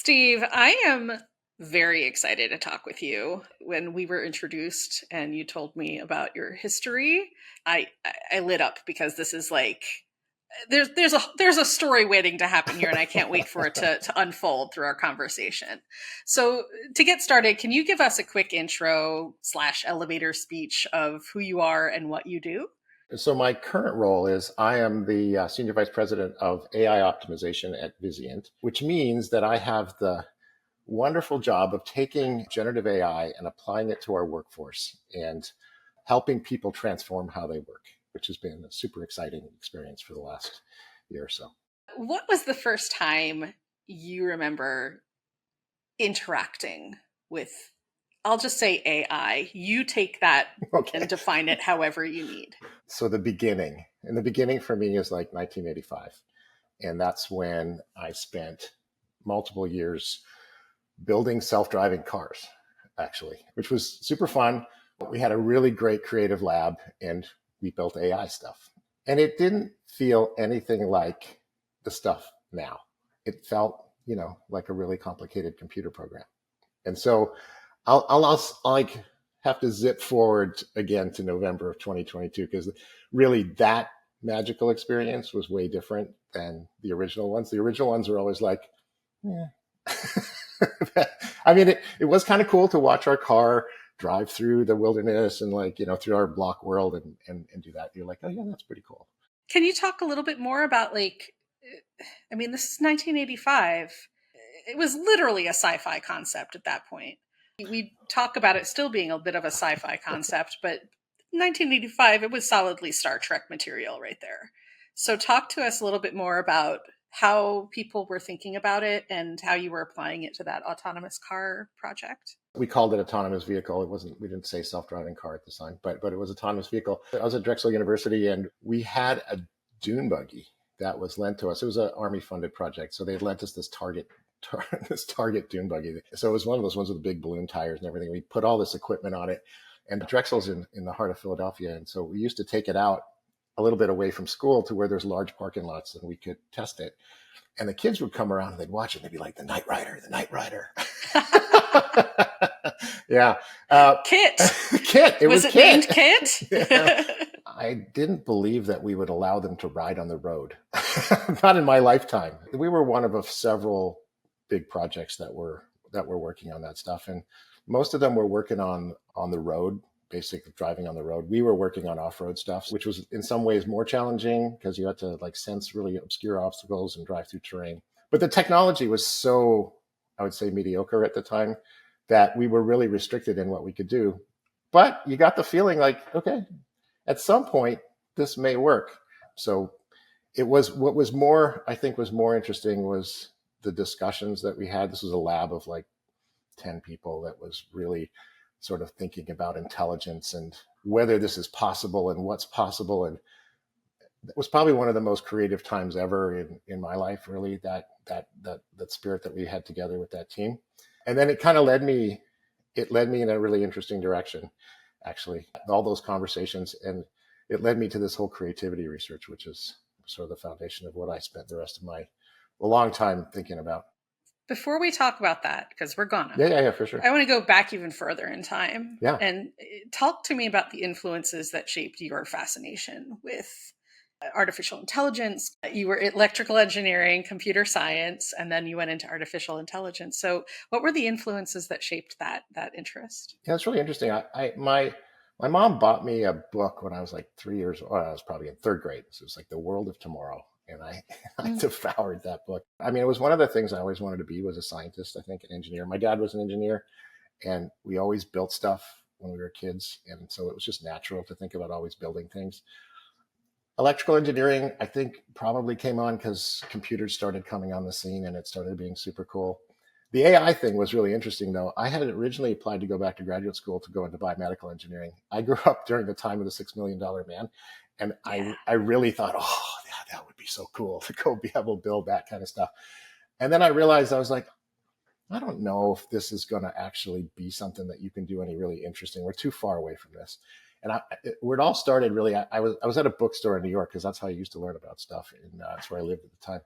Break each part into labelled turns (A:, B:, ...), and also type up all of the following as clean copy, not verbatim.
A: Steve, I am very excited to talk with you. When we were introduced and you told me about your history, I lit up because this is like there's a story waiting to happen here, and I can't wait for it to unfold through our conversation. So to get started, can you give us a quick intro slash elevator speech of who you are and what you do?
B: So my current role is I am the Senior Vice President of AI Optimization at Vizient, which means that I have the wonderful job of taking generative AI and applying it to our workforce and helping people transform how they work, which has been a super exciting experience for the last year or so.
A: What was the first time you remember interacting with, I'll just say AI. You take that
B: Okay.
A: and define it however you need.
B: So in the beginning for me is like 1985. And that's when I spent multiple years building self-driving cars, actually, which was super fun. We had a really great creative lab and we built AI stuff. And it didn't feel anything like the stuff now. It felt, like a really complicated computer program. And so I'll like have to zip forward again to November of 2022 because really that magical experience was way different than the original ones. The original ones were always like, yeah. I mean, it was kind of cool to watch our car drive through the wilderness and like, through our block world and do that. You're like, oh yeah, that's pretty cool.
A: Can you talk a little bit more about I mean, this is 1985. It was literally a sci-fi concept at that point. We talk about it still being a bit of a sci-fi concept, but 1985, it was solidly Star Trek material right there. So talk to us a little bit more about how people were thinking about it and how you were applying it to that autonomous car project.
B: We called it autonomous vehicle. We didn't say self-driving car at the time, but it was autonomous vehicle. I was at Drexel University and we had a dune buggy that was lent to us. It was an Army funded project. So they lent us this Target dune buggy. So it was one of those ones with the big balloon tires and everything. We put all this equipment on it, and Drexel's in the heart of Philadelphia. And so we used to take it out a little bit away from school to where there's large parking lots and we could test it. And the kids would come around and they'd watch it. And they'd be like, the Night Rider, the Night Rider. Yeah.
A: Kit.
B: Kit. It was
A: it
B: Kit.
A: named Kit?
B: Yeah. I didn't believe that we would allow them to ride on the road. Not in my lifetime. We were one of several big projects that were working on that stuff. And most of them were working on the road, basically driving on the road. We were working on off-road stuff, which was in some ways more challenging because you had to like sense really obscure obstacles and drive through terrain. But the technology was so, I would say, mediocre at the time that we were really restricted in what we could do. But you got the feeling like, okay, at some point this may work. So it was what was more, I think was more interesting was the discussions that we had. This was a lab of like 10 people that was really sort of thinking about intelligence and whether this is possible and what's possible. And it was probably one of the most creative times ever in my life, really, that spirit that we had together with that team. And then it kind of led me in a really interesting direction, actually, all those conversations. And it led me to this whole creativity research, which is sort of the foundation of what I spent the rest of a long time thinking about.
A: Before we talk about that, because we're gonna,
B: Yeah, for sure.
A: I want to go back even further in time.
B: Yeah.
A: And talk to me about the influences that shaped your fascination with artificial intelligence. You were electrical engineering, computer science, and then you went into artificial intelligence. So what were the influences that shaped that interest?
B: Yeah, it's really interesting. My mom bought me a book when I was like 3 years old. I was probably in third grade. So it was like The World of Tomorrow. And I devoured that book. I mean, it was one of the things I always wanted to be was a scientist, I think, an engineer. My dad was an engineer and we always built stuff when we were kids. And so it was just natural to think about always building things. Electrical engineering, I think, probably came on because computers started coming on the scene and it started being super cool. The AI thing was really interesting, though. I had originally applied to go back to graduate school to go into biomedical engineering. I grew up during the time of the $6 Million Man, and
A: Yeah.
B: I really thought, oh, yeah, that would be so cool to go be able to build that kind of stuff. And then I realized I was like, I don't know if this is going to actually be something that you can do any really interesting. We're too far away from this. And where it all started, really, I was at a bookstore in New York because that's how I used to learn about stuff, and that's where I lived at the time.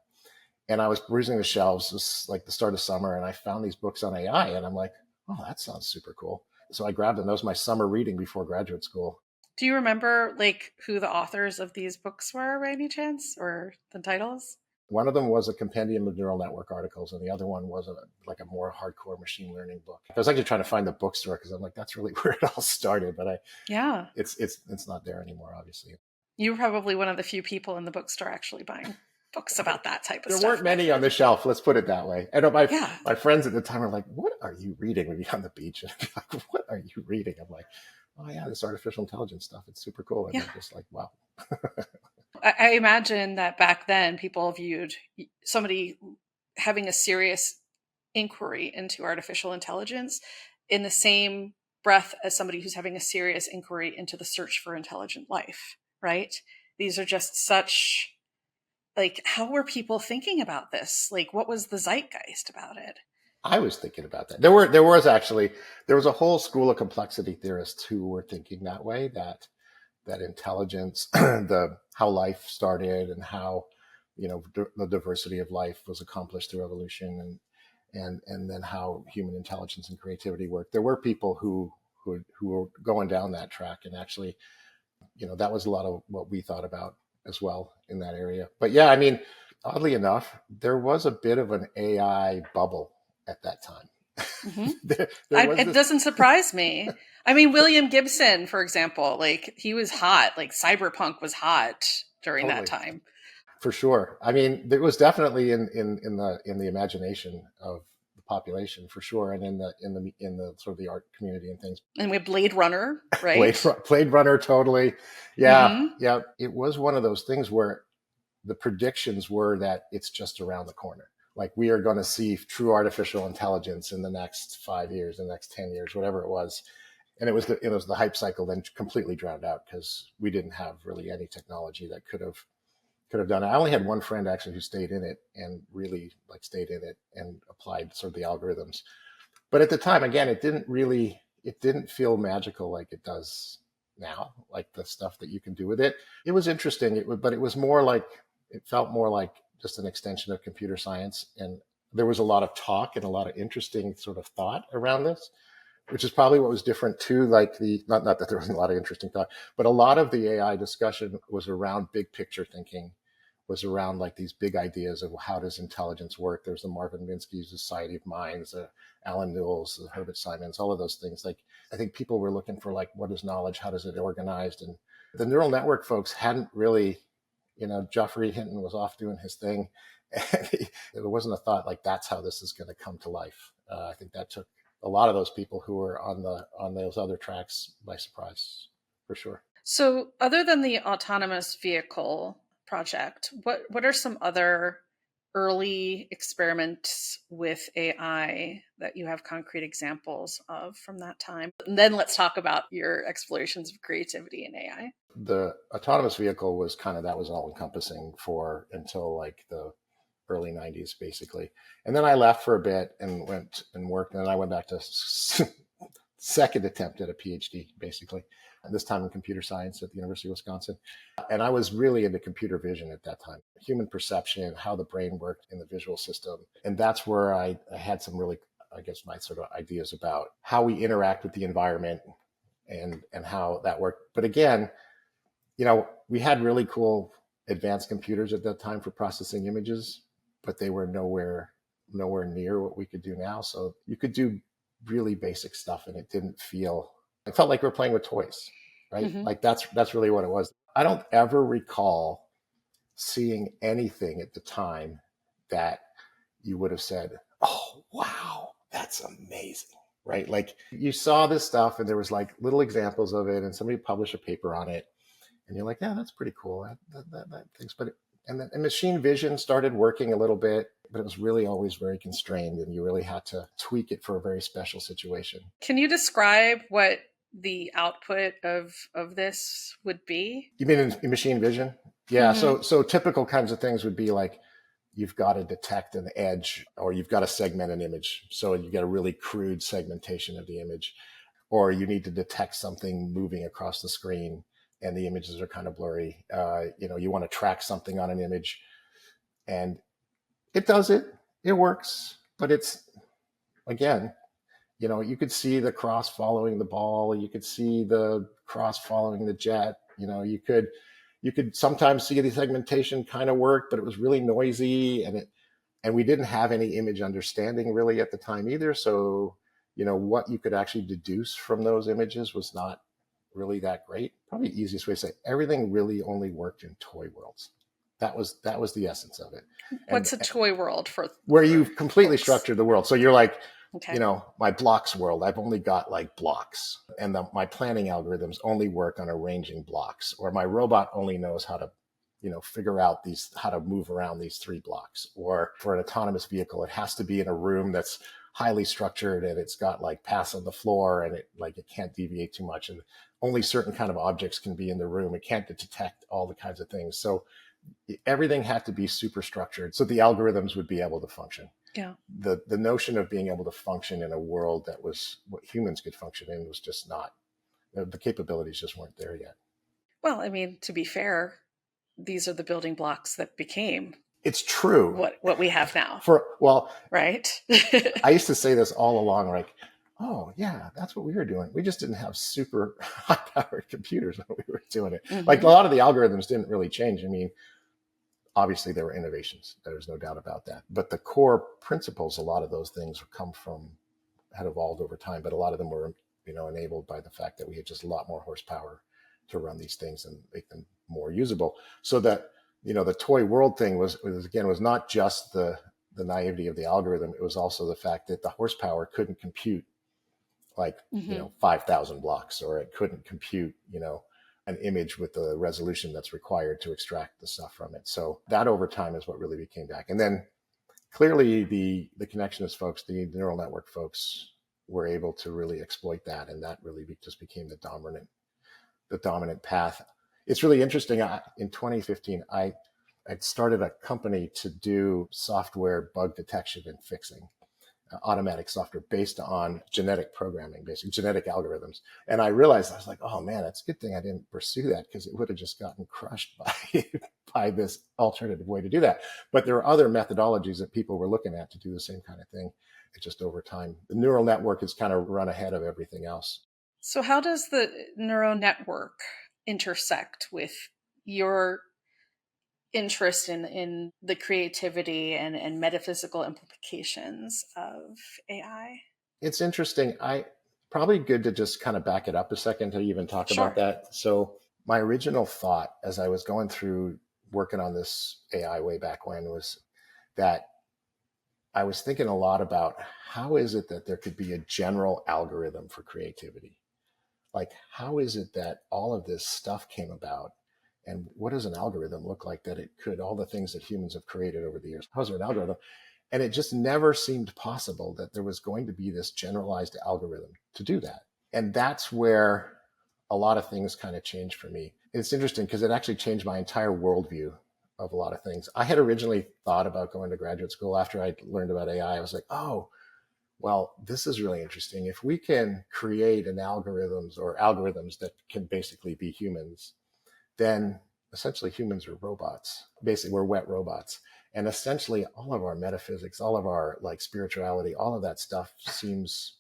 B: And I was perusing the shelves, it was like the start of summer, and I found these books on AI, and I'm like, oh, that sounds super cool. So I grabbed them. That was my summer reading before graduate school.
A: Do you remember like who the authors of these books were by any chance, or the titles?
B: One of them was a compendium of neural network articles, and the other one was like a more hardcore machine learning book. I was actually trying to find the bookstore because I'm like, that's really where it all started, but
A: Yeah.
B: it's not there anymore, obviously.
A: You were probably one of the few people in the bookstore actually buying books about that type of
B: There
A: stuff
B: weren't
A: back
B: many on
A: then.
B: the shelf. Let's put it that way. I know
A: Yeah.
B: my friends at the time were like, "What are you reading?" When you're on the beach, and like, "What are you reading?" I'm like, "Oh yeah, this artificial intelligence stuff. It's super cool." And
A: Yeah.
B: they're just like, "Wow."
A: I imagine that back then people viewed somebody having a serious inquiry into artificial intelligence in the same breath as somebody who's having a serious inquiry into the search for intelligent life, right? These are just such, like, how were people thinking about this? Like, what was the zeitgeist about it?
B: I was thinking about that. There was a whole school of complexity theorists who were thinking that way, that intelligence, the how life started and how, the diversity of life was accomplished through evolution, and then how human intelligence and creativity worked. There were people who were going down that track, and actually, that was a lot of what we thought about as well in that area. But yeah, I mean, oddly enough, there was a bit of an AI bubble at that time.
A: Mm-hmm.
B: There was
A: It
B: this.
A: doesn't surprise me. I mean, William Gibson, for example, like he was hot. Like cyberpunk was hot during that
B: Totally,
A: time.
B: for sure. I mean, it was definitely in the imagination of the population, for sure, and in the sort of the art community and things.
A: And we have Blade Runner,
B: Blade
A: right?
B: Blade Runner, totally. Yeah,
A: Mm-hmm.
B: yeah. It was one of those things where the predictions were that it's just around the corner. Like, we are going to see true artificial intelligence in the next 5 years, in the next 10 years, whatever it was. And it was the hype cycle then completely drowned out because we didn't have really any technology that could have done it. I only had one friend actually who stayed in it and really like stayed in it and applied sort of the algorithms. But at the time, again, it didn't feel magical like it does now, like the stuff that you can do with it. It was interesting, but it was more like, it felt more like just an extension of computer science. And there was a lot of talk and a lot of interesting sort of thought around this, which is probably what was different too. Like not that there wasn't a lot of interesting thought, but a lot of the AI discussion was around big picture thinking, was around like these big ideas of how does intelligence work. There's the Marvin Minsky Society of Minds, Alan Newell's, Herbert Simons, all of those things. Like, I think people were looking for like, what is knowledge? How does it organized? And the neural network folks hadn't really, Geoffrey Hinton was off doing his thing. And there wasn't a thought like, that's how this is going to come to life. I think that took a lot of those people who were on those other tracks by surprise, for sure.
A: So, other than the autonomous vehicle project, what are some other early experiments with AI that you have concrete examples of from that time? And then let's talk about your explorations of creativity in AI.
B: The autonomous vehicle was kind of, that was all encompassing for until like the early 90s, basically. And then I left for a bit and went and worked, and then I went back to second attempt at a PhD, basically, this time in computer science at the University of Wisconsin. And I was really into computer vision at that time, human perception, how the brain worked in the visual system. And that's where I had some really, I guess, my sort of ideas about how we interact with the environment and how that worked. But again, we had really cool advanced computers at that time for processing images, but they were nowhere near what we could do now. So you could do really basic stuff, and it felt like we were playing with toys, right?
A: Mm-hmm.
B: Like, that's really what it was. I don't ever recall seeing anything at the time that you would have said, oh, wow, that's amazing, right? Like, you saw this stuff and there was like little examples of it, and somebody published a paper on it, and you're like, yeah, that's pretty cool. That things, and machine vision started working a little bit, but it was really always very constrained, and you really had to tweak it for a very special situation.
A: Can you describe what the output of this would be?
B: You mean in machine vision? Yeah.
A: Mm-hmm.
B: So typical kinds of things would be like, you've got to detect an edge, or you've got to segment an image. So you get a really crude segmentation of the image, or you need to detect something moving across the screen and the images are kind of blurry. You want to track something on an image, and It does it. It works, but it's, again, you could see the cross following the ball. You could see the cross following the jet. You could sometimes see the segmentation kind of work, but it was really noisy, and we didn't have any image understanding really at the time either. So, what you could actually deduce from those images was not really that great. Probably the easiest way to say everything really only worked in toy worlds. That was the essence of it. And
A: What's a toy world
B: where
A: for
B: you've completely
A: folks?
B: structured the world. So you're like,
A: Okay.
B: my blocks world, I've only got like blocks, and my planning algorithms only work on arranging blocks, or my robot only knows how to, figure out how to move around these 3 blocks. Or for an autonomous vehicle, it has to be in a room that's highly structured, and it's got like paths on the floor, and it can't deviate too much, and only certain kind of objects can be in the room. It can't detect all the kinds of things. So everything had to be super structured so the algorithms would be able to function.
A: Yeah.
B: The notion of being able to function in a world that was what humans could function in was just not, the capabilities just weren't there yet.
A: Well, I mean, to be fair, these are the building blocks that became
B: It's true.
A: what we have now,
B: Well,
A: right?
B: I used to say this all along, like, oh yeah, that's what we were doing. We just didn't have super high powered computers when we were doing it. Like, a lot of the algorithms didn't really change. I mean, obviously there were innovations, there's no doubt about that, but the core principles, a lot of those things had evolved over time, but a lot of them were, enabled by the fact that we had just a lot more horsepower to run these things and make them more usable. So that, the toy world thing was not just the naivety of the algorithm. It was also the fact that the horsepower couldn't compute like, 5,000 blocks, or it couldn't compute, an image with the resolution that's required to extract the stuff from it. So that over time is what really became back. And then clearly the connectionist folks, the neural network folks, were able to really exploit that, and that really just became the dominant path. It's really interesting. In 2015, I started a company to do software bug detection and fixing, automatic software based on genetic programming, basically genetic algorithms. And I realized, I was like, oh man, it's a good thing I didn't pursue that, because it would have just gotten crushed by by this alternative way to do that. But there are other methodologies that people were looking at to do the same kind of thing. It just, over time, the neural network has kind of run ahead of everything else.
A: So, how does the neural network intersect with your interest in the creativity and metaphysical implications of AI?
B: It's interesting. I probably good to just kind of back it up a second to even talk about
A: Sure.
B: that. So my original thought as I was going through working on this AI way back when was that I was thinking a lot about how is it that there could be a general algorithm for creativity? Like, how is it that all of this stuff came about? And what does an algorithm look like, that it could, all the things that humans have created over the years? How's there an algorithm? And it just never seemed possible that there was going to be this generalized algorithm to do that. And that's where a lot of things kind of changed for me. It's interesting because it actually changed my entire worldview of a lot of things. I had originally thought about going to graduate school after I learned about AI. I was like, oh, well, this is really interesting. If we can create algorithms that can basically be humans, then essentially humans are robots. Basically, we're wet robots. And essentially all of our metaphysics, all of our like spirituality, all of that stuff seems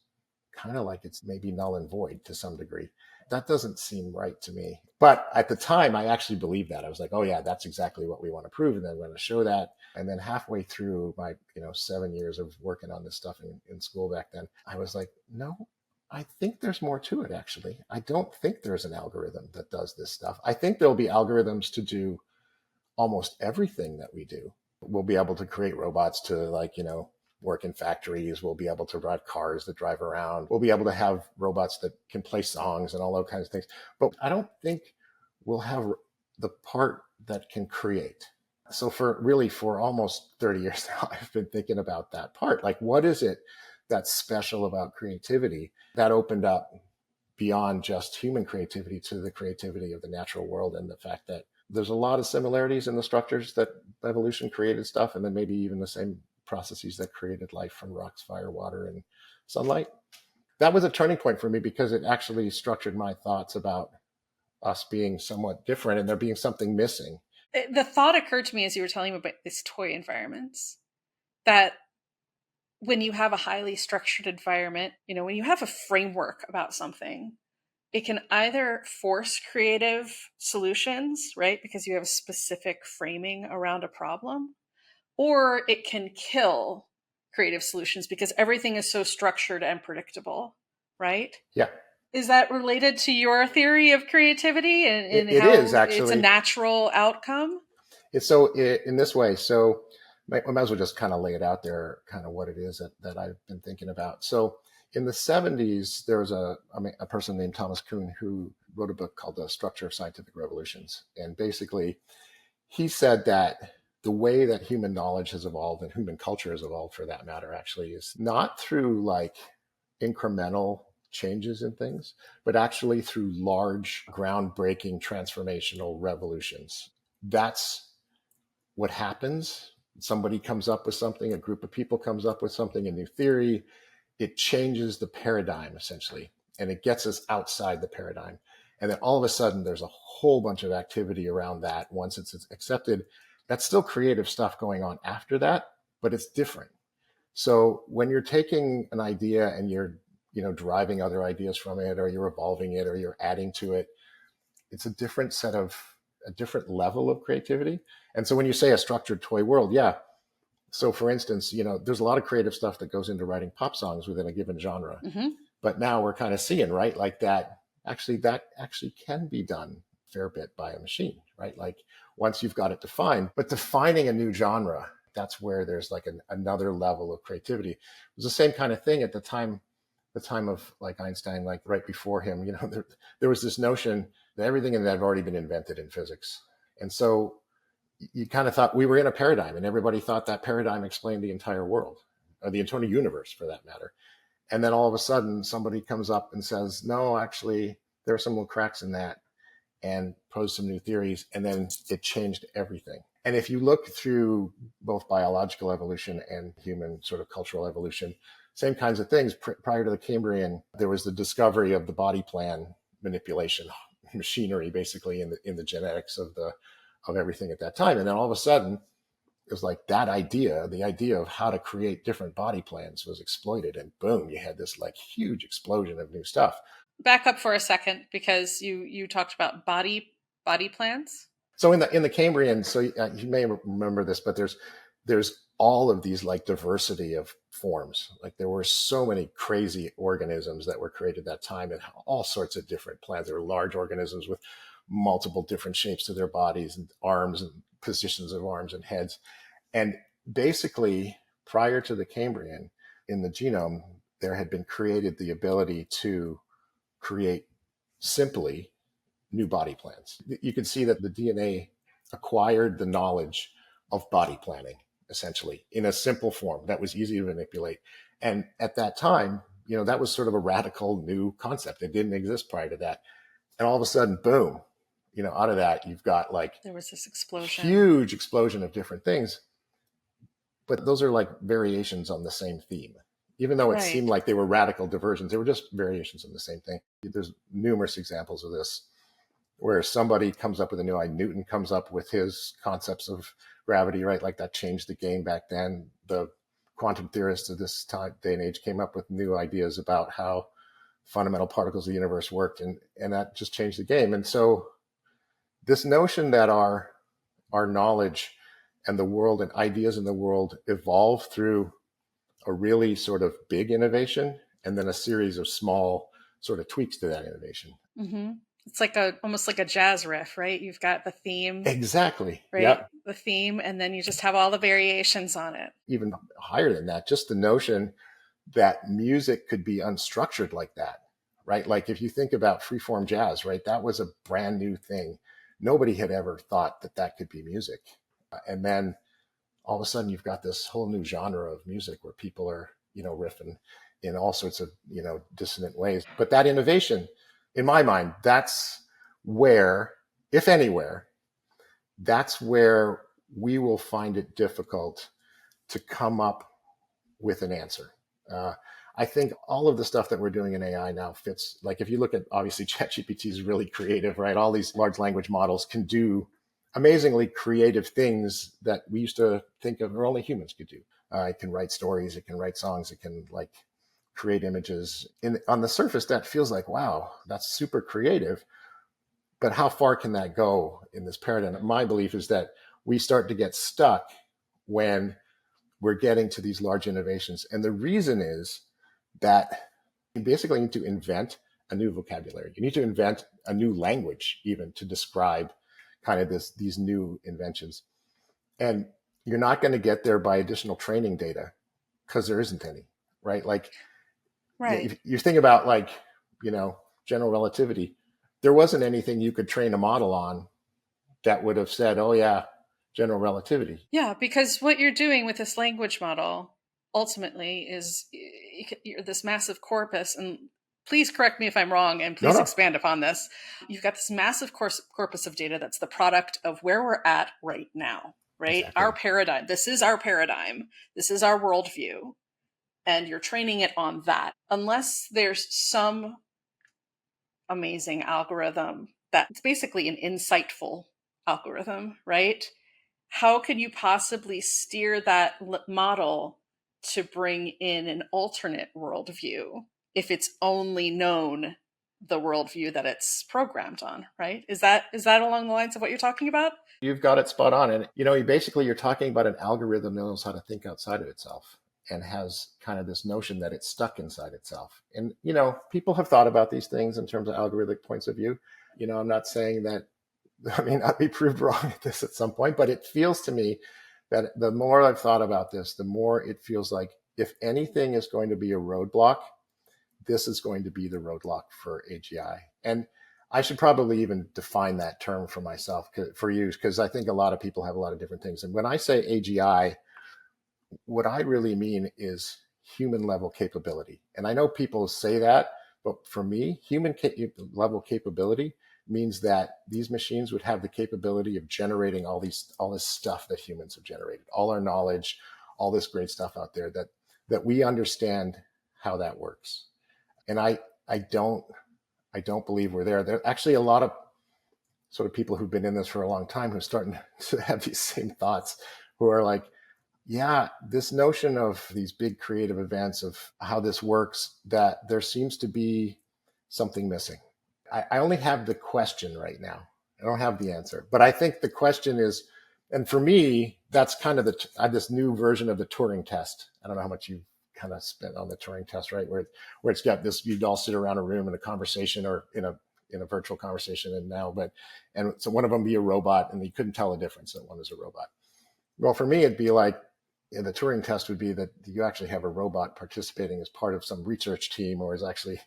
B: kind of like it's maybe null and void to some degree. That doesn't seem right to me. But at the time, I actually believed that. I was like, oh yeah, that's exactly what we want to prove. And then we're going to show that. And then halfway through my, 7 years of working on this stuff in school back then, I was like, no, I think there's more to it, actually. I don't think there's an algorithm that does this stuff. I think there'll be algorithms to do almost everything that we do. We'll be able to create robots to, like, work in factories. We'll be able to drive cars that drive around. We'll be able to have robots that can play songs and all those kinds of things. But I don't think we'll have the part that can create. So for almost 30 years now, I've been thinking about that part. Like, what is it that's special about creativity that opened up beyond just human creativity to the creativity of the natural world, and the fact that there's a lot of similarities in the structures that evolution created stuff, and then maybe even the same processes that created life from rocks, fire, water, and sunlight. That was a turning point for me because it actually structured my thoughts about us being somewhat different and there being something missing.
A: The thought occurred to me as you were telling me about these toy environments. that when you have a highly structured environment, when you have a framework about something, it can either force creative solutions, right? Because you have a specific framing around a problem, or it can kill creative solutions because everything is so structured and predictable, right?
B: Yeah,
A: Is that related to your theory of creativity and
B: it is
A: how it's a
B: actually.
A: natural outcome?
B: It's so in this way. So I might as well just kind of lay it out there, kind of what it is that I've been thinking about. So in the 70s, there was a person named Thomas Kuhn who wrote a book called The Structure of Scientific Revolutions. And basically, he said that the way that human knowledge has evolved and human culture has evolved for that matter actually is not through like incremental changes in things, but actually through large, groundbreaking, transformational revolutions. That's what happens. Somebody comes up with something, a group of people comes up with something, a new theory, it changes the paradigm essentially, and it gets us outside the paradigm. And then all of a sudden, there's a whole bunch of activity around that once it's accepted. That's still creative stuff going on after that, but it's different. So when you're taking an idea and you're deriving other ideas from it, or you're evolving it, or you're adding to it, it's a different level of creativity. And so when you say a structured toy world, yeah. So for instance, there's a lot of creative stuff that goes into writing pop songs within a given genre.
A: Mm-hmm.
B: But now we're kind of seeing, right, like that actually can be done a fair bit by a machine, right? Like once you've got it defined, but defining a new genre, that's where there's like another level of creativity. It was the same kind of thing at the time of like Einstein, like right before him, there was this notion that everything had already been invented in physics. And so you kind of thought we were in a paradigm, and everybody thought that paradigm explained the entire world, or the entire universe for that matter. And then all of a sudden somebody comes up and says, no, actually, there are some little cracks in that, and pose some new theories. And then it changed everything. And if you look through both biological evolution and human sort of cultural evolution, same kinds of things. Prior to the Cambrian, there was the discovery of the body plan manipulation machinery, basically in the genetics of everything at that time. And then all of a sudden, it was like that idea, the idea of how to create different body plans was exploited, and boom, you had this like huge explosion of new stuff.
A: Back up for a second, because you talked about body plans.
B: So in the Cambrian, so you may remember this, but there's all of these like diversity of forms. Like there were so many crazy organisms that were created that time, and all sorts of different plans. There were large organisms with multiple different shapes to their bodies and arms and positions of arms and heads. And basically, prior to the Cambrian, in the genome, there had been created the ability to create simply new body plans. You could see that the DNA acquired the knowledge of body planning, essentially, in a simple form that was easy to manipulate. And at that time, that was sort of a radical new concept. It didn't exist prior to that. And all of a sudden, boom, out of that, you've got like
A: there was this explosion,
B: huge explosion of different things. But those are like variations on the same theme. Even though it seemed like they were radical diversions, they were just variations on the same thing. There's numerous examples of this where somebody comes up with a new idea. Newton comes up with his concepts of gravity, right? Like that changed the game back then. The quantum theorists of this day and age came up with new ideas about how fundamental particles of the universe worked, and that just changed the game. And so this notion that our knowledge and the world and ideas in the world evolve through a really sort of big innovation and then a series of small sort of tweaks to that innovation.
A: Mm-hmm. It's like almost like a jazz riff, right? You've got the theme.
B: Exactly.
A: Right.
B: Yep.
A: The theme, and then you just have all the variations on it.
B: Even higher than that, just the notion that music could be unstructured like that, right? Like if you think about freeform jazz, right? That was a brand new thing. Nobody had ever thought that could be music. And then all of a sudden you've got this whole new genre of music where people are, riffing in all sorts of, dissonant ways. But that innovation, in my mind, that's where, if anywhere, that's where we will find it difficult to come up with an answer. I think all of the stuff that we're doing in AI now fits. Like if you look at, obviously ChatGPT is really creative, right? All these large language models can do amazingly creative things that we used to think of or only humans could do. It can write stories, it can write songs, it can like create images. On the surface, that feels like, wow, that's super creative. But how far can that go in this paradigm? My belief is that we start to get stuck when we're getting to these large innovations. And the reason is that you basically need to invent a new vocabulary. You need to invent a new language even to describe kind of these new inventions. And you're not going to get there by additional training data because there isn't any, right? Like
A: Right.
B: if you think about like, general relativity, there wasn't anything you could train a model on that would have said, oh yeah, general relativity.
A: Yeah, because what you're doing with this language model ultimately is you're this massive corpus, and please correct me if I'm wrong and
B: No,
A: please
B: no,
A: expand upon this. You've got this massive corpus of data that's the product of where we're at right now, right? Our
B: exactly.
A: paradigm. This is our paradigm. This is our worldview. And you're training it on that. Unless there's some amazing algorithm that's basically an insightful algorithm, right? How could you possibly steer that model to bring in an alternate worldview if it's only known the worldview that it's programmed on, right? Is that along the lines of what you're talking about?
B: You've got it spot on. And, you're talking about an algorithm that knows how to think outside of itself and has kind of this notion that it's stuck inside itself. And, people have thought about these things in terms of algorithmic points of view. I'm not saying that I may not be proved wrong at this at some point, but it feels to me that the more I've thought about this, the more it feels like if anything is going to be a roadblock, this is going to be the roadblock for AGI. And I should probably even define that term for myself, for you, because I think a lot of people have a lot of different things. And when I say AGI, what I really mean is human level capability. And I know people say that, but for me, human level capability means that these machines would have the capability of generating all this stuff that humans have generated, all our knowledge, all this great stuff out there that we understand how that works. And I don't I don't believe we're there. There are actually a lot of sort of people who've been in this for a long time who are starting to have these same thoughts, who are like, yeah, this notion of these big creative events, of how this works, that there seems to be something missing. I only have the question right now. I don't have the answer, but I think the question is, and for me, that's kind of I have this new version of the Turing test. I don't know how much you've kind of spent on the Turing test, right? Where it's got this, you'd all sit around a room in a conversation or in a virtual conversation, and so one of them be a robot, and you couldn't tell the difference that one was a robot. Well, for me, it'd be like, the Turing test would be that you actually have a robot participating as part of some research team, or is actually,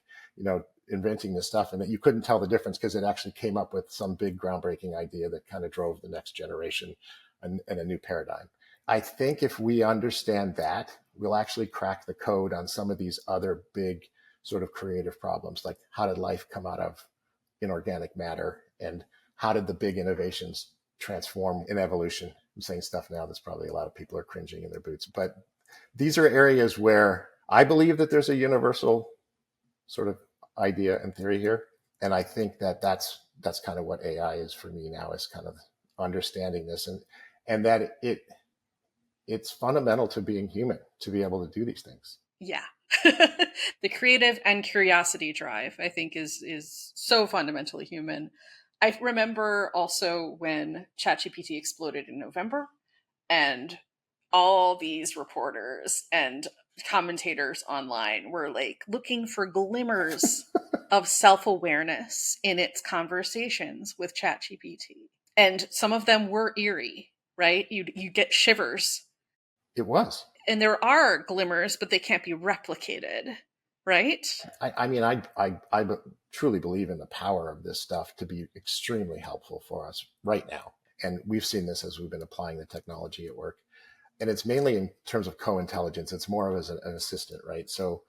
B: inventing this stuff, and that you couldn't tell the difference because it actually came up with some big groundbreaking idea that kind of drove the next generation and a new paradigm. I think if we understand that, we'll actually crack the code on some of these other big sort of creative problems, like how did life come out of inorganic matter, and how did the big innovations transform in evolution. I'm saying stuff now that's probably a lot of people are cringing in their boots, but these are areas where I believe that there's a universal sort of idea and theory here. And I think that that's kind of what AI is for me now, is kind of understanding this, and that it's fundamental to being human to be able to do these things.
A: Yeah. The creative and curiosity drive, I think, is so fundamentally human. I remember also when ChatGPT exploded in November, and all these reporters and commentators online were like looking for glimmers of self-awareness in its conversations with ChatGPT. And some of them were eerie, right? You get shivers.
B: It was.
A: And there are glimmers, but they can't be replicated, right?
B: I mean, I truly believe in the power of this stuff to be extremely helpful for us right now. And we've seen this as we've been applying the technology at work. And it's mainly in terms of co-intelligence. It's more of as an assistant, right? So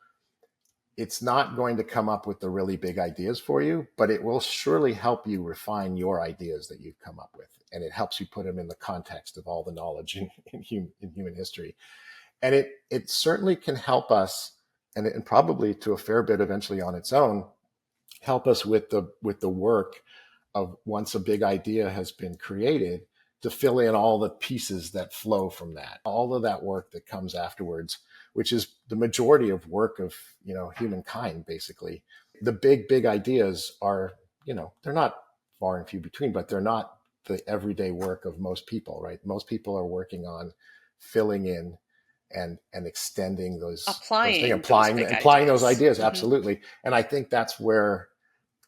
B: it's not going to come up with the really big ideas for you, but it will surely help you refine your ideas that you've come up with. And it helps you put them in the context of all the knowledge in human history. And it certainly can help us, and probably to a fair bit eventually on its own, help us with the work of, once a big idea has been created, to fill in all the pieces that flow from that, all of that work that comes afterwards, which is the majority of work of, humankind, basically. The big ideas are, they're not far and few between, but they're not the everyday work of most people, right? Most people are working on filling in and extending those things, applying those ideas.
A: Mm-hmm.
B: Absolutely. And I think that's where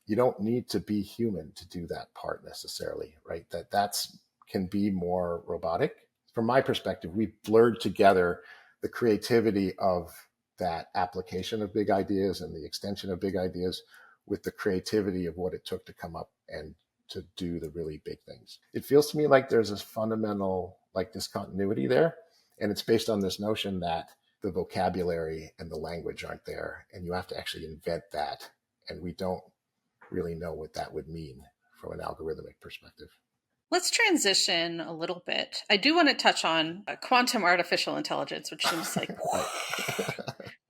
B: you don't need to be human to do that part necessarily, right? That's can be more robotic. From my perspective, we blurred together the creativity of that application of big ideas and the extension of big ideas with the creativity of what it took to come up and to do the really big things. It feels to me like there's this fundamental discontinuity there. And it's based on this notion that the vocabulary and the language aren't there, and you have to actually invent that. And we don't really know what that would mean from an algorithmic perspective.
A: Let's transition a little bit. I do want to touch on quantum artificial intelligence, which seems like,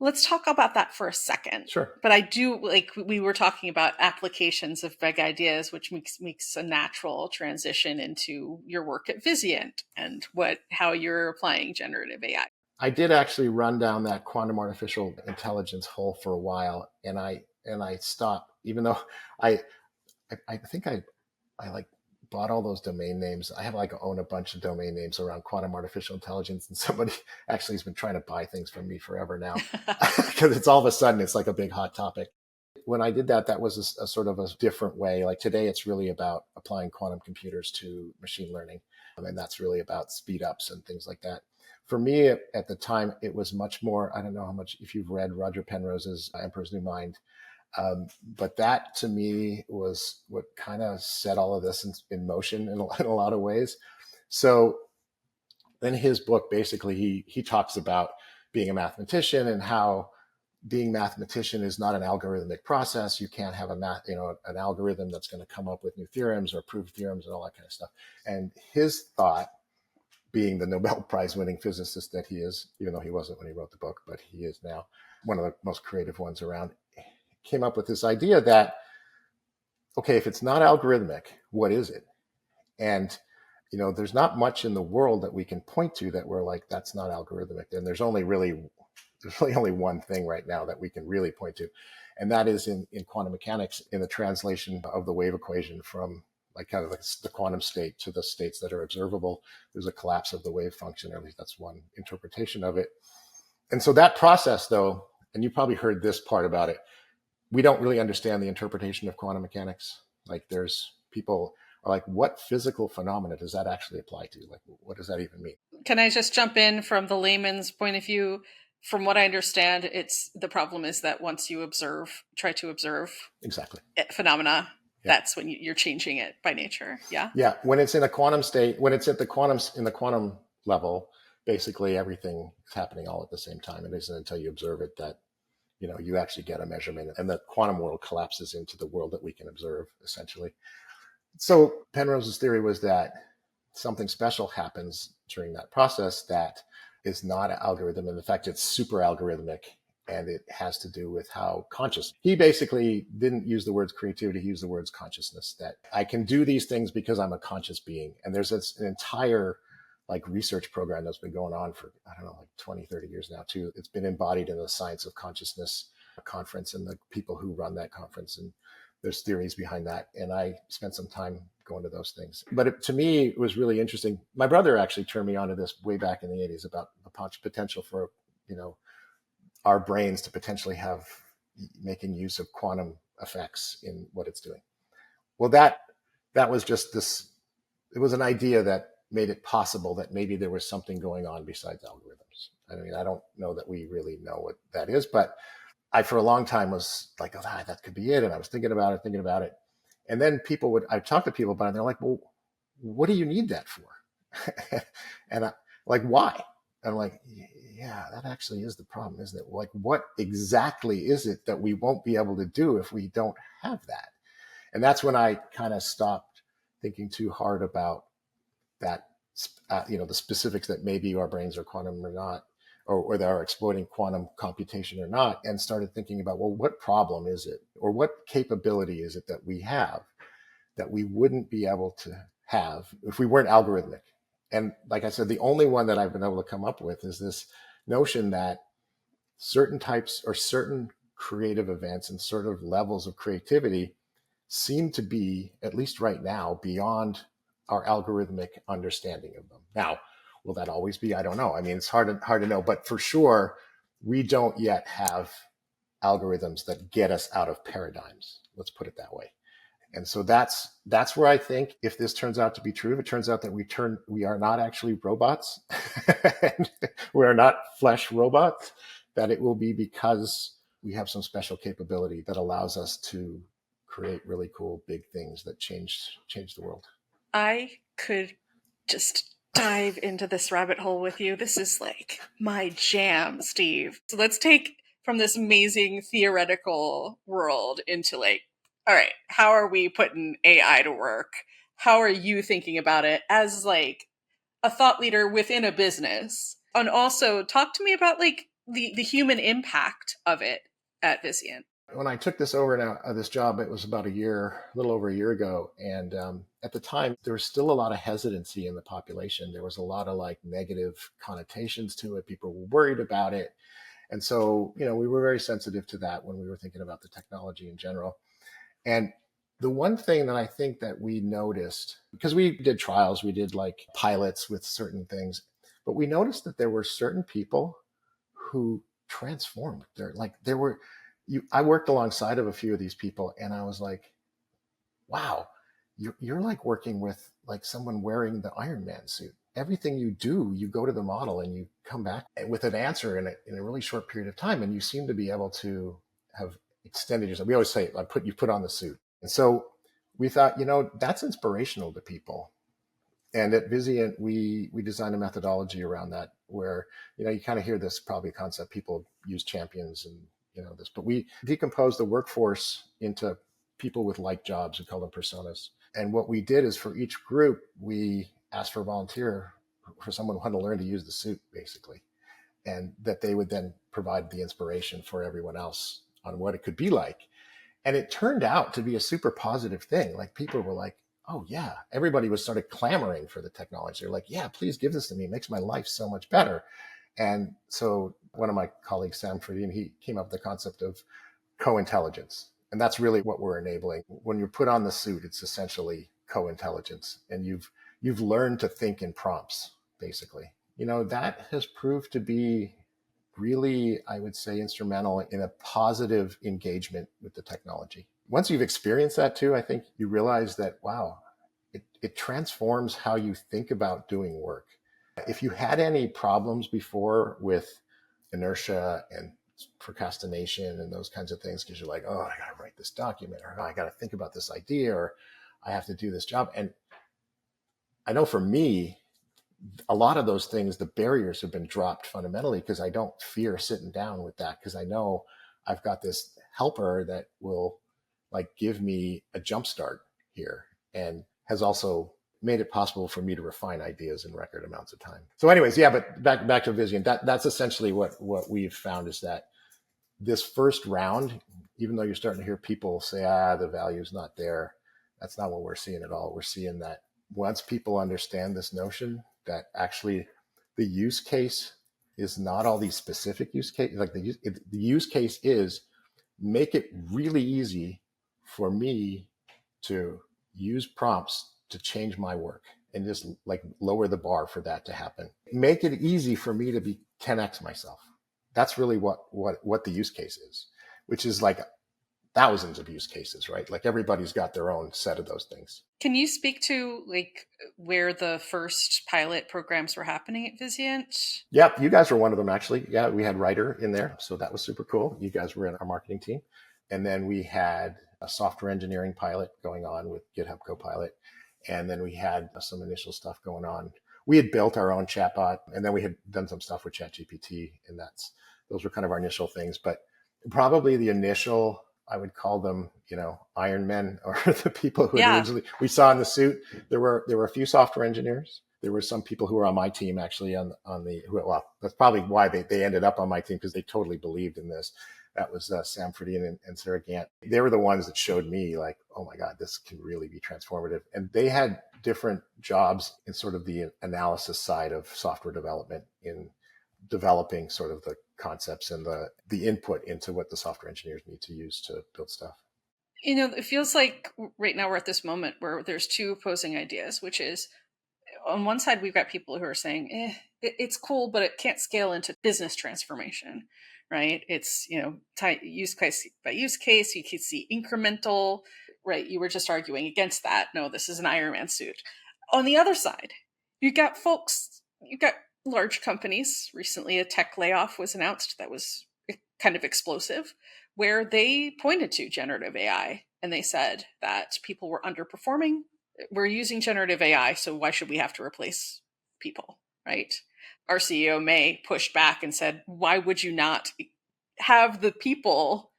A: let's talk about that for a second.
B: Sure.
A: But I do, we were talking about applications of big ideas, which makes a natural transition into your work at Vizient and how you're applying generative AI.
B: I did actually run down that quantum artificial intelligence hole for a while, and I stopped, even though I think I bought all those domain names. I have own a bunch of domain names around quantum artificial intelligence, and somebody actually has been trying to buy things from me forever now because it's all of a sudden it's like a big hot topic. When I did that, that was a sort of a different way. Like today, it's really about applying quantum computers to machine learning, and that's really about speed ups and things like that. For me, at the time, it was much more. I don't know how much if you've read Roger Penrose's Emperor's New Mind. But that to me was what kind of set all of this in motion in a lot of ways. So in his book, basically, he talks about being a mathematician and how being a mathematician is not an algorithmic process. You can't have an algorithm that's going to come up with new theorems or prove theorems and all that kind of stuff. And his thought, being the Nobel Prize winning physicist that he is, even though he wasn't when he wrote the book, but he is now one of the most creative ones around, came up with this idea that, okay, if it's not algorithmic, what is it? And, there's not much in the world that we can point to that we're like, that's not algorithmic. And there's really only one thing right now that we can really point to. And that is in quantum mechanics, in the translation of the wave equation from the quantum state to the states that are observable. There's a collapse of the wave function, or at least that's one interpretation of it. And so that process, though, and you probably heard this part about it, we don't really understand the interpretation of quantum mechanics. There's people are like, what physical phenomena does that actually apply to? What does that even mean?
A: Can I just jump in from the layman's point of view? From what I understand, the problem is that once you try to observe
B: exactly
A: phenomena, that's when you're changing it by nature. Yeah.
B: Yeah. When it's in a quantum state, when it's in the quantum level, basically everything is happening all at the same time. It isn't until you observe it that you actually get a measurement, and the quantum world collapses into the world that we can observe, essentially. So Penrose's theory was that something special happens during that process that is not an algorithm. And in fact, it's super algorithmic, and it has to do with how conscious. He basically didn't use the words creativity. He used the words consciousness, that I can do these things because I'm a conscious being. And there's an entire research program that's been going on for, 20, 30 years now too. It's been embodied in the Science of Consciousness conference and the people who run that conference. And there's theories behind that. And I spent some time going to those things. But to me, it was really interesting. My brother actually turned me on to this way back in the 80s about the potential for, our brains to potentially have making use of quantum effects in what it's doing. Well, that was just this, it was an idea that made it possible that maybe there was something going on besides algorithms. I don't know that we really know what that is, but I, for a long time, was like, oh, that could be it. And I was thinking about it. And then I talk to people about it, and they're like, well, what do you need that for? And why? And I'm like, yeah, that actually is the problem, isn't it? What exactly is it that we won't be able to do if we don't have that? And that's when I kind of stopped thinking too hard about that, the specifics that maybe our brains are quantum or not, or they are exploiting quantum computation or not, and started thinking about, well, what problem is it? Or what capability is it that we have that we wouldn't be able to have if we weren't algorithmic. And like I said, the only one that I've been able to come up with is this notion that certain types or certain creative events and sort of levels of creativity seem to be, at least right now, beyond our algorithmic understanding of them. Now, will that always be? I don't know. I mean, it's hard to know, but for sure, we don't yet have algorithms that get us out of paradigms. Let's put it that way. And so that's where I think if this turns out to be true, if it turns out that we are not actually robots, and we are not flesh robots, that it will be because we have some special capability that allows us to create really cool big things that change the world.
A: I could just dive into this rabbit hole with you. This is like my jam, Steve. So let's take from this amazing theoretical world into like, all right, how are we putting AI to work? How are you thinking about it as like a thought leader within a business? And also talk to me about like the human impact of it at Vizient.
B: When I took this over now, this job, it was about a little over a year ago. And at the time, there was still a lot of hesitancy in the population. There was a lot of like negative connotations to it. People were worried about it. And so, we were very sensitive to that when we were thinking about the technology in general. And the one thing that I think that we noticed, because we did trials, we did like pilots with certain things, but we noticed that there were certain people who transformed. I worked alongside of a few of these people, and I was like, wow, you're like working with like someone wearing the Iron Man suit. Everything you do, you go to the model and you come back with an answer in a really short period of time. And you seem to be able to have extended yourself. We always say, you put on the suit. And so we thought, that's inspirational to people. And at Vizient, we designed a methodology around that where, you kind of hear this probably concept, people use champions and, this, but we decompose the workforce into people with like jobs. We call them personas. And what we did is for each group, we asked for a volunteer, for someone who wanted to learn to use the suit, basically, and that they would then provide the inspiration for everyone else on what it could be like. And it turned out to be a super positive thing. Like people were like, oh yeah, everybody was started clamoring for the technology. They're like, yeah, please give this to me. It makes my life so much better. And so one of my colleagues, Sam Fredin, he came up with the concept of co-intelligence. And that's really what we're enabling. When you put on the suit, it's essentially co-intelligence. And you've learned to think in prompts, basically. That has proved to be really, I would say, instrumental in a positive engagement with the technology. Once you've experienced that too, I think you realize that, wow, it transforms how you think about doing work. If you had any problems before with inertia and procrastination and those kinds of things, because you're like, oh, I got to write this document, or oh, I got to think about this idea, or I have to do this job. And I know for me, a lot of those things, the barriers have been dropped fundamentally because I don't fear sitting down with that, because I know I've got this helper that will like give me a jump start here, and has also made it possible for me to refine ideas in record amounts of time. So anyways, yeah, but back to Vizient, that's essentially what we've found is that this first round, even though you're starting to hear people say, the value's not there, that's not what we're seeing at all. We're seeing that once people understand this notion that actually the use case is not all these specific use cases, like the use case is make it really easy for me to use prompts to change my work, and just like lower the bar for that to happen. Make it easy for me to be 10x myself. That's really what the use case is, which is like thousands of use cases, right? Like everybody's got their own set of those things.
A: Can you speak to like where the first pilot programs were happening at Vizient?
B: Yep, you guys were one of them, actually. Yeah, we had Writer in there, so that was super cool. You guys were in our marketing team. And then we had a software engineering pilot going on with GitHub Copilot. And then we had some initial stuff going on. We had built our own chatbot, and then we had done some stuff with ChatGPT, and those were kind of our initial things. But probably the initial, I would call them, Iron Men, or the people who had originally we saw in the suit. There were a few software engineers. There were some people who were on my team actually well, that's probably why they ended up on my team, because they totally believed in this. That was Sam Fredin and Sarah Gant. They were the ones that showed me like, oh my God, this can really be transformative. And they had different jobs in sort of the analysis side of software development in developing sort of the concepts and the input into what the software engineers need to use to build stuff.
A: It feels like right now we're at this moment where there's two opposing ideas, which is on one side, we've got people who are saying, it's cool, but it can't scale into business transformation, right? It's, use case by use case. You can see incremental, right? You were just arguing against that. No, this is an Iron Man suit. On the other side, you've got large companies. Recently, a tech layoff was announced that was kind of explosive, where they pointed to generative AI and they said that people were underperforming. We're using generative AI, so why should we have to replace people, right? Our CEO May pushed back and said, why would you not have the people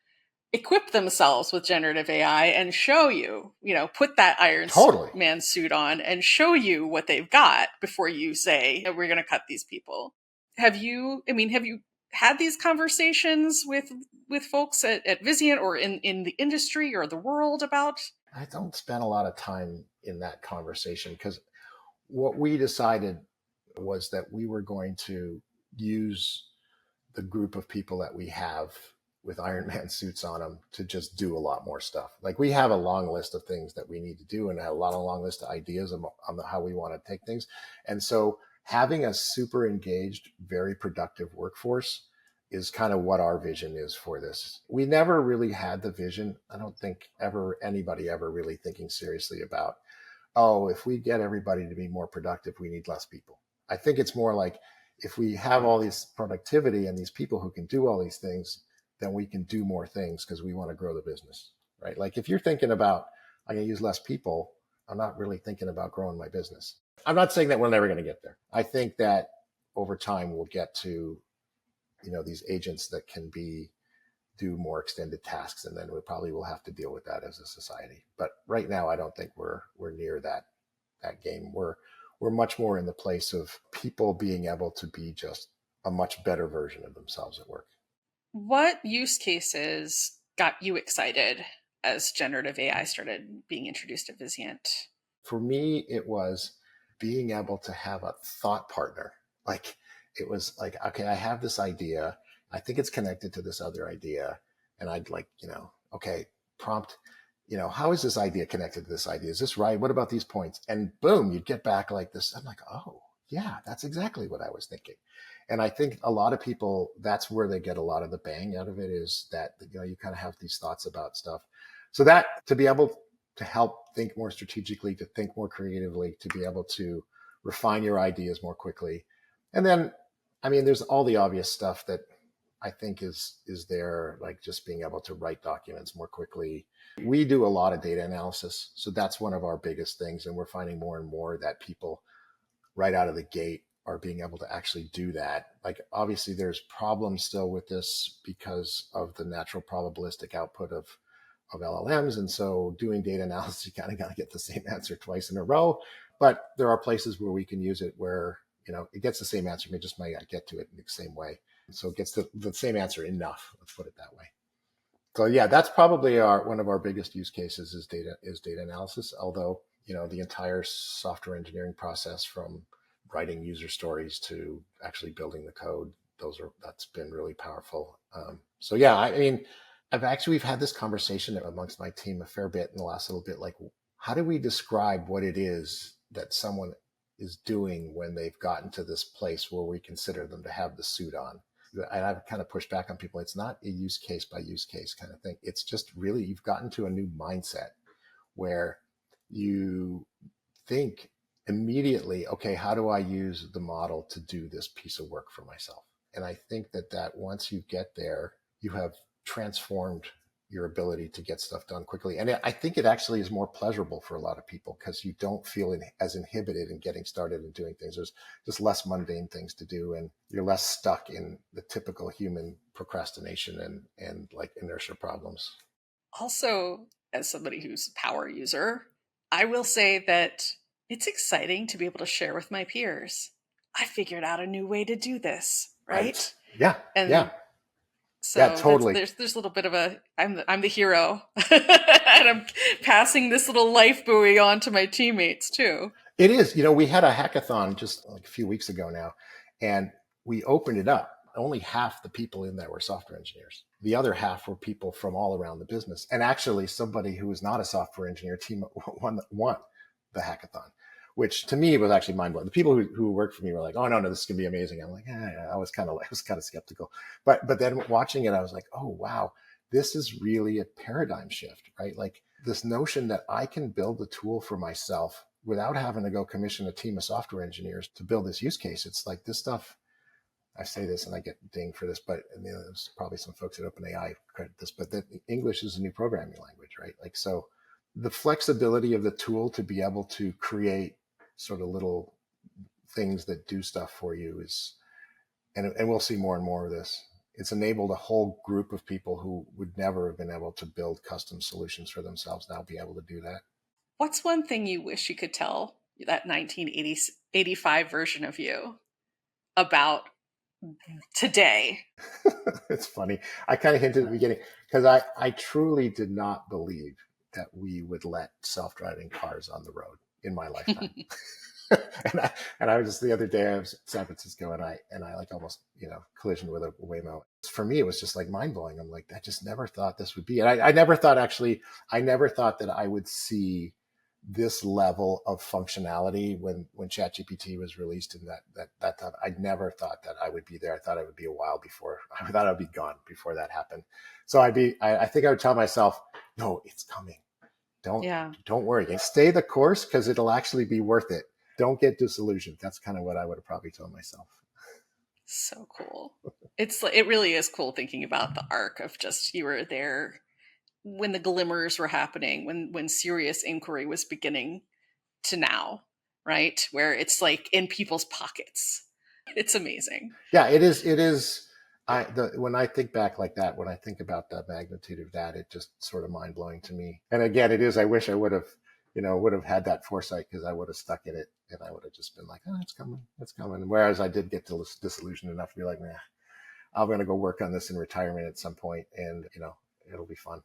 A: equip themselves with generative AI and show you, put that Iron
B: Totally.
A: Man suit on and show you what they've got before you say, we're going to cut these people. Have you had these conversations with folks at Vizient or in the industry or the world about?
B: I don't spend a lot of time in that conversation because what we decided was that we were going to use the group of people that we have with Iron Man suits on them to just do a lot more stuff. Like we have a long list of things that we need to do and a long list of ideas on how we want to take things. And so having a super engaged, very productive workforce is kind of what our vision is for this. We never really had the vision. I don't think anybody ever really thinking seriously about, oh, if we get everybody to be more productive, we need less people. I think it's more like if we have all this productivity and these people who can do all these things, then we can do more things because we want to grow the business, right? Like if you're thinking about, I'm going to use less people, I'm not really thinking about growing my business. I'm not saying that we're never going to get there. I think that over time we'll get to, these agents that can do more extended tasks, and then we probably will have to deal with that as a society. But right now, I don't think we're near that game. We're much more in the place of people being able to be just a much better version of themselves at work.
A: What use cases got you excited as generative AI started being introduced at Vizient?
B: For me, it was being able to have a thought partner. Like it was like, okay, I have this idea. I think it's connected to this other idea. And I'd like, okay, prompt, how is this idea connected to this idea? Is this right? What about these points? And boom, you'd get back like this. I'm like, oh, yeah, that's exactly what I was thinking. And I think a lot of people, that's where they get a lot of the bang out of it is that, you kind of have these thoughts about stuff. So that to be able to help think more strategically, to think more creatively, to be able to refine your ideas more quickly. And then, there's all the obvious stuff that I think is there, like just being able to write documents more quickly. We do a lot of data analysis. So that's one of our biggest things. And we're finding more and more that people right out of the gate are being able to actually do that. Like obviously there's problems still with this because of the natural probabilistic output of LLMs. And so doing data analysis, you kind of got to get the same answer twice in a row. But there are places where we can use it where, it gets the same answer, but just might not get to it in the same way. So it gets the same answer enough. Let's put it that way. So yeah, that's probably one of our biggest use cases is data analysis. Although, the entire software engineering process from writing user stories to actually building the code, that's been really powerful. So yeah, we've had this conversation amongst my team a fair bit in the last little bit, like how do we describe what it is that someone is doing when they've gotten to this place where we consider them to have the suit on? And I've kind of pushed back on people. It's not a use case by use case kind of thing. It's just really, you've gotten to a new mindset where you think immediately, okay, how do I use the model to do this piece of work for myself? And I think that once you get there, you have transformed your ability to get stuff done quickly. And I think it actually is more pleasurable for a lot of people because you don't feel as inhibited in getting started and doing things. There's just less mundane things to do, and you're less stuck in the typical human procrastination and like inertia problems.
A: Also, as somebody who's a power user, I will say that it's exciting to be able to share with my peers. I figured out a new way to do this, right?
B: Yeah.
A: And
B: Yeah. Yeah,
A: So that's
B: totally.
A: there's a little bit of a I'm the hero, and I'm passing this little life buoy on to my teammates too.
B: It is. We had a hackathon just like a few weeks ago now, and we opened it up. Only half the people in there were software engineers. The other half were people from all around the business. And actually, somebody who was not a software engineer team won the hackathon, which to me was actually mind blowing. The people who worked for me were like, "Oh no, this is gonna be amazing." I'm like, yeah. I was kind of skeptical, but then watching it, I was like, "Oh wow, this is really a paradigm shift, right?" Like this notion that I can build a tool for myself without having to go commission a team of software engineers to build this use case. It's like this stuff. I say this and I get dinged for this, but there's probably some folks at OpenAI credit this, but that English is a new programming language, right? Like, so the flexibility of the tool to be able to create sort of little things that do stuff for you is, and we'll see more and more of this. It's enabled a whole group of people who would never have been able to build custom solutions for themselves now be able to do that.
A: What's one thing you wish you could tell that 1985 version of you about today?
B: It's funny. I kind of hinted at the beginning because I truly did not believe that we would let self-driving cars on the road in my lifetime. And I was just the other day I was in San Francisco and I like almost collisioned with a Waymo. For me, it was just like mind blowing. I'm like, I just never thought this would be. And I never thought I never thought that I would see this level of functionality when ChatGPT was released in that time. I never thought that I would be there. I thought it would be a while before. I thought I'd be gone before that happened. So I think I would tell myself, no, it's coming. Don't
A: Yeah.
B: don't worry. Stay the course because it'll actually be worth it. Don't get disillusioned. That's kind of what I would have probably told myself.
A: So cool. It really is cool thinking about the arc of just you were there when the glimmers were happening, when serious inquiry was beginning to now, right? Where it's like in people's pockets. It's amazing.
B: Yeah, it is. It is. When I think back like that, when I think about the magnitude of that, it just sort of mind blowing to me. And again, it is. I wish I would have had that foresight because I would have stuck in it and I would have just been like, oh, it's coming, it's coming. Whereas I did get disillusioned enough to be like, nah, I'm going to go work on this in retirement at some point, and it'll be fun.